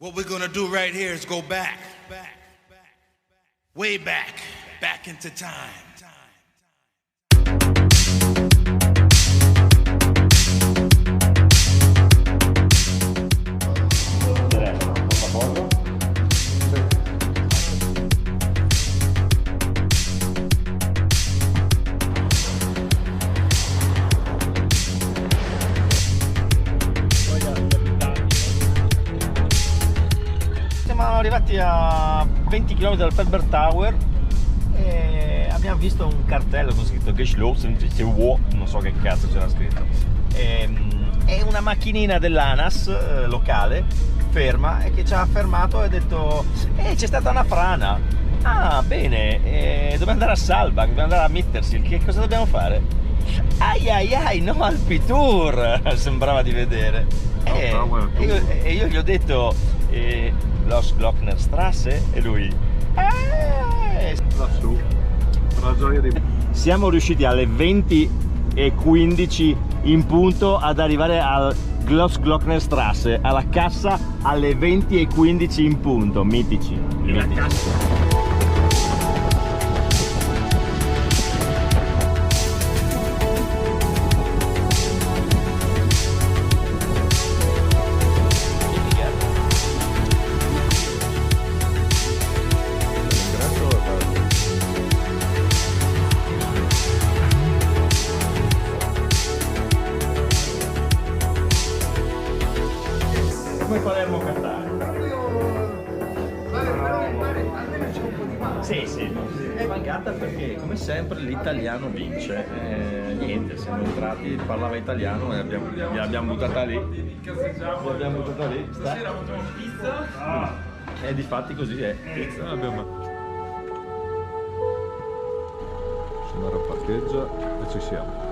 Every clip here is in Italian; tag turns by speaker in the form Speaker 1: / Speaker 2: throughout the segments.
Speaker 1: What we're gonna do right here is go back, way back into time.
Speaker 2: Siamo arrivati a 20 km dal Pebber Tower e abbiamo visto un cartello con scritto Geschlossen, non so che cazzo c'era scritto. È una macchinina dell'ANAS locale ferma e che ci ha fermato e ha detto c'è stata una frana. Ah bene, dobbiamo andare a Saalbach, dobbiamo andare a Mittersill, che cosa dobbiamo fare? Ai ai ai, no Alpitour, sembrava di vedere. E io gli ho detto Los Glocknerstrasse e lui
Speaker 3: lassù, per la gioia di...
Speaker 2: Siamo riusciti alle 20:15 in punto ad arrivare al Glocknerstrasse, alla cassa alle 20:15 in punto, mitici.
Speaker 3: La cassa.
Speaker 2: Come Palermo Catania. Sì, è mancata perché come sempre l'italiano vince. Niente, siamo entrati, parlava italiano e l'abbiamo buttata lì. L'abbiamo buttata lì. E di fatti così è.
Speaker 3: Pizza abbiamo. Andare a parcheggio e ci siamo.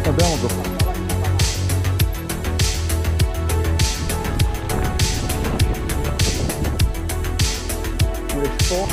Speaker 3: Abbiamo dopo. Questo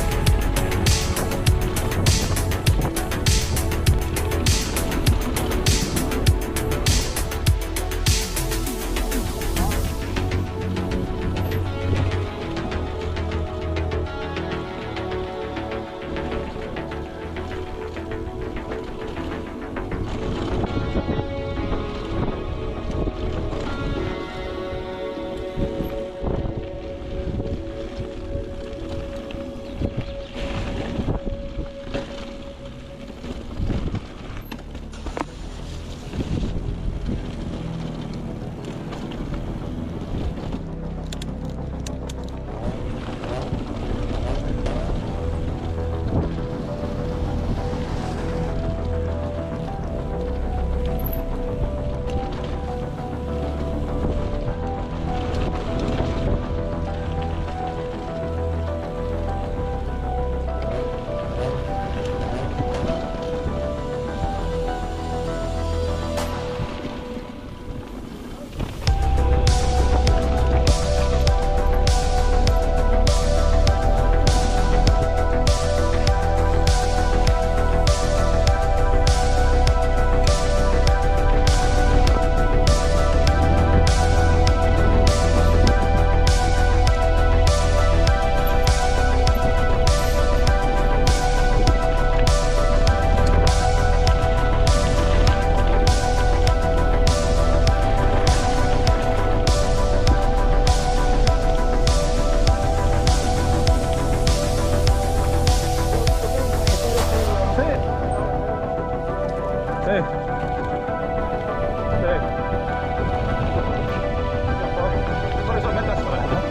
Speaker 3: Vorrei solamente la strada.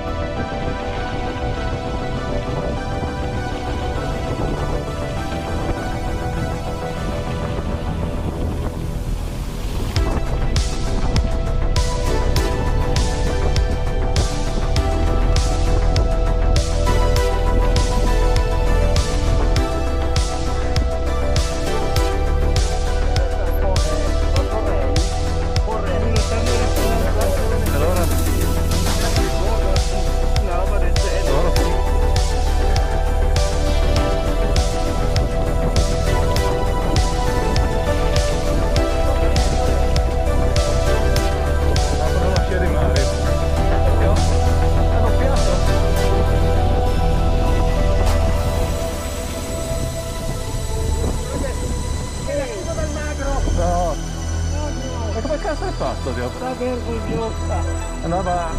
Speaker 2: Sta vergognosa.
Speaker 3: Andava...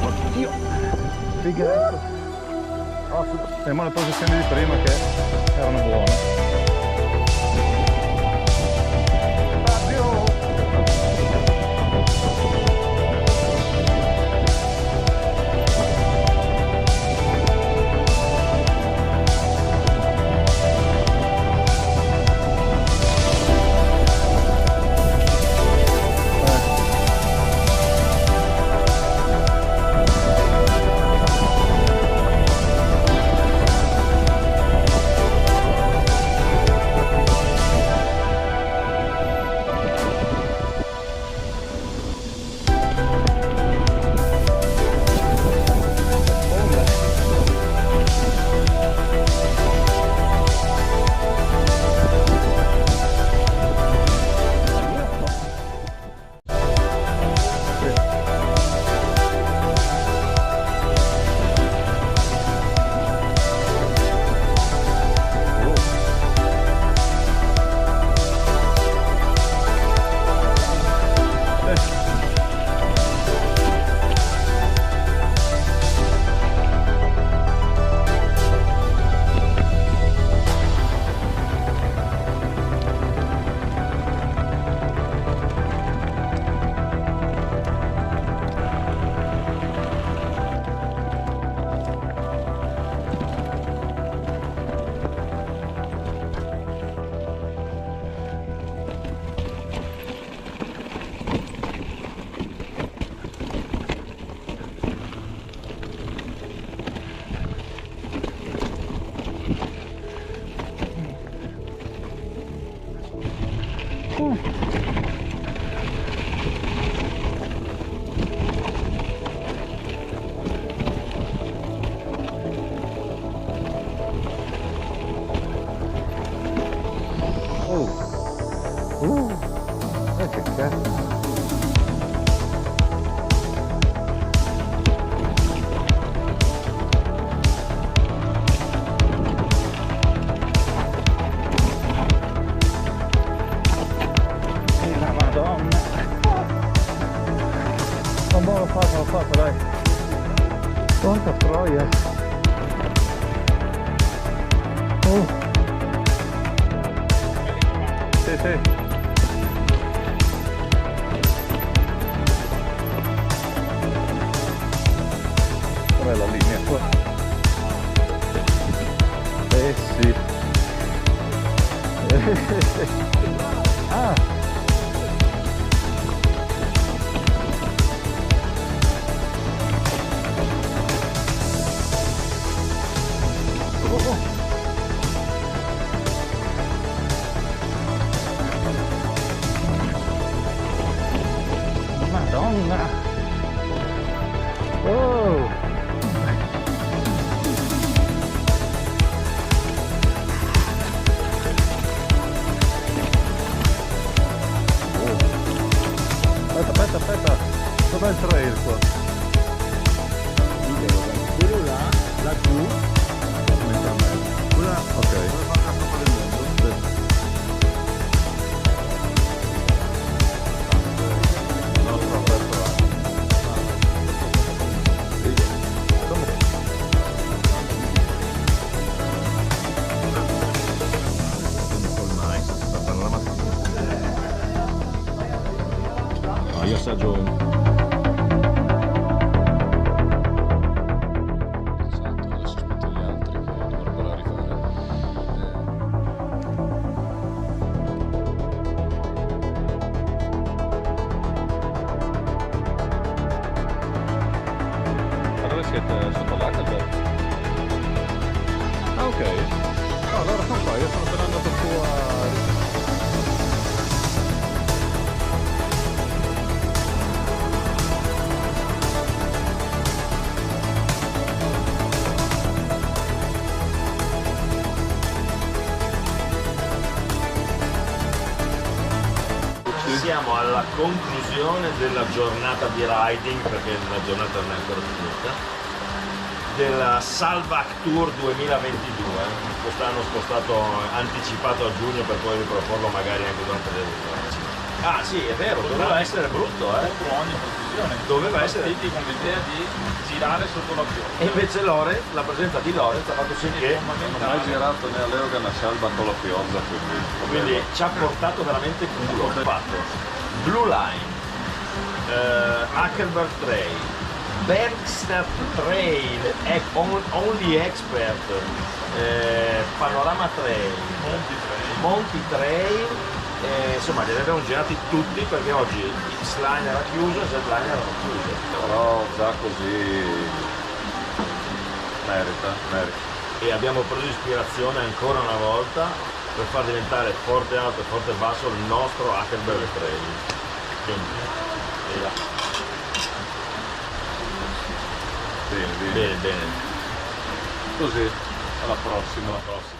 Speaker 2: Oddio.
Speaker 3: Fighetto. Ma le posizioni di prima che erano buone. Che cazzo. La Madonna. L'ho fatto, dai. Porca troia. Sì. La linea qua. Sì. Ah. Madonna. Oh. ragioni. Esatto, adesso aspetto gli altri che dovrebbero arrivare. Ma dove siete? Sotto l'Hackelberg? Ah, ok. No, allora sono qua, io sono appena andato su a...
Speaker 2: Siamo alla conclusione della giornata di riding, perché la giornata non è ancora finita, della Salvac Tour 2022. Quest'anno spostato, anticipato a giugno per poi riproporlo magari anche durante le vacanze. Ah sì, è vero, doveva essere brutto,
Speaker 3: Contro ogni precisione.
Speaker 2: Doveva essere.
Speaker 3: Partiti con l'idea di girare sotto la pioggia.
Speaker 2: E invece Lorenz, la presenza di Lorenz ha fatto sì che,
Speaker 3: Non ho mai girato né all'epoca né a Salva con la pioggia,
Speaker 2: quindi ci ha portato veramente culo. Fatto Blue Line, Hackelberg Trail, Bergstad Trail, Only Expert, Panorama Trail, Monti Trail, insomma li abbiamo girati tutti perché oggi X-Line era chiuso e Z-Line era chiuso.
Speaker 3: Però già così merita.
Speaker 2: E abbiamo preso ispirazione ancora una volta per far diventare Forte Alto e Forte Basso il nostro Hackelberg Trail. Quindi,
Speaker 3: Bene.
Speaker 2: bene.
Speaker 3: Così, alla prossima.
Speaker 2: Alla prossima.